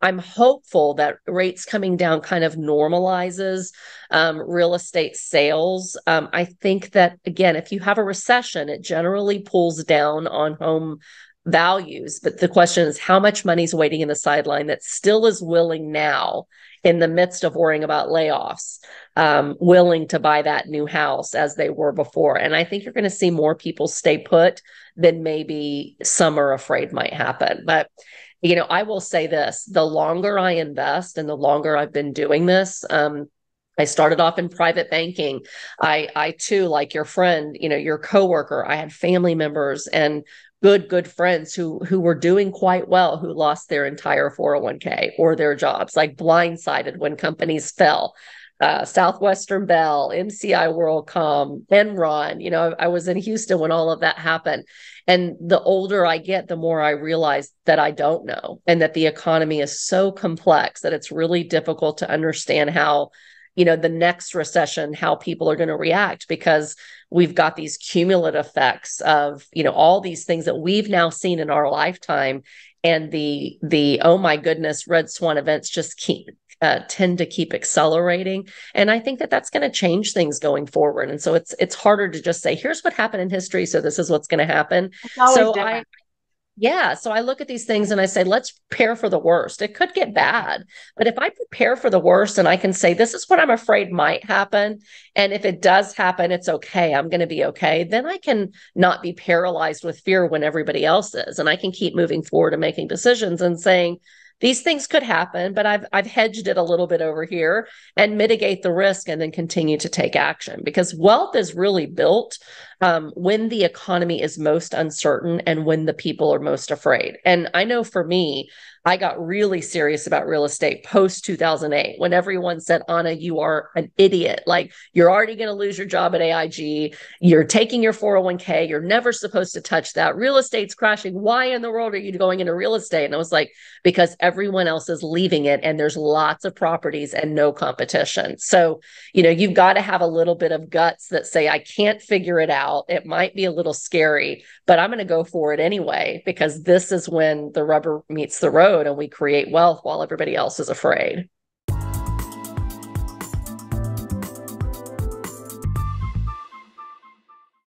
I'm hopeful that rates coming down kind of normalizes real estate sales. I think that, again, if you have a recession, it generally pulls down on home values. But the question is, how much money's waiting in the sideline that still is willing now, in the midst of worrying about layoffs, willing to buy that new house as they were before? And I think you're going to see more people stay put than maybe some are afraid might happen. But I will say this, the longer I invest and the longer I've been doing this, I started off in private banking. I too, like your friend, your coworker, I had family members and good friends who were doing quite well, who lost their entire 401k or their jobs, like blindsided when companies fell. Southwestern Bell, MCI WorldCom, Enron. I was in Houston when all of that happened. And the older I get, the more I realize that I don't know, and that the economy is so complex that it's really difficult to understand how, the next recession, how people are going to react, because we've got these cumulative effects of, all these things that we've now seen in our lifetime. And the oh my goodness, red swan events just tend to keep accelerating. And I think that that's going to change things going forward. And so it's harder to just say, here's what happened in history, so this is what's going to happen. It's always So different. so I look at these things and I say, let's prepare for the worst. It could get bad, but if I prepare for the worst and I can say, this is what I'm afraid might happen, and if it does happen, it's okay, I'm going to be okay, then I can not be paralyzed with fear when everybody else is. And I can keep moving forward and making decisions and saying, these things could happen, but I've hedged it a little bit over here, and mitigate the risk, and then continue to take action, because wealth is really built when the economy is most uncertain and when the people are most afraid. And I know for me, I got really serious about real estate post 2008, when everyone said, Anna, you are an idiot. Like, you're already going to lose your job at AIG. You're taking your 401k. You're never supposed to touch that. Real estate's crashing. Why in the world are you going into real estate? And I was like, because everyone else is leaving it, and there's lots of properties and no competition. So, you've got to have a little bit of guts that say, I can't figure it out. It might be a little scary, but I'm going to go for it anyway, because this is when the rubber meets the road and we create wealth while everybody else is afraid.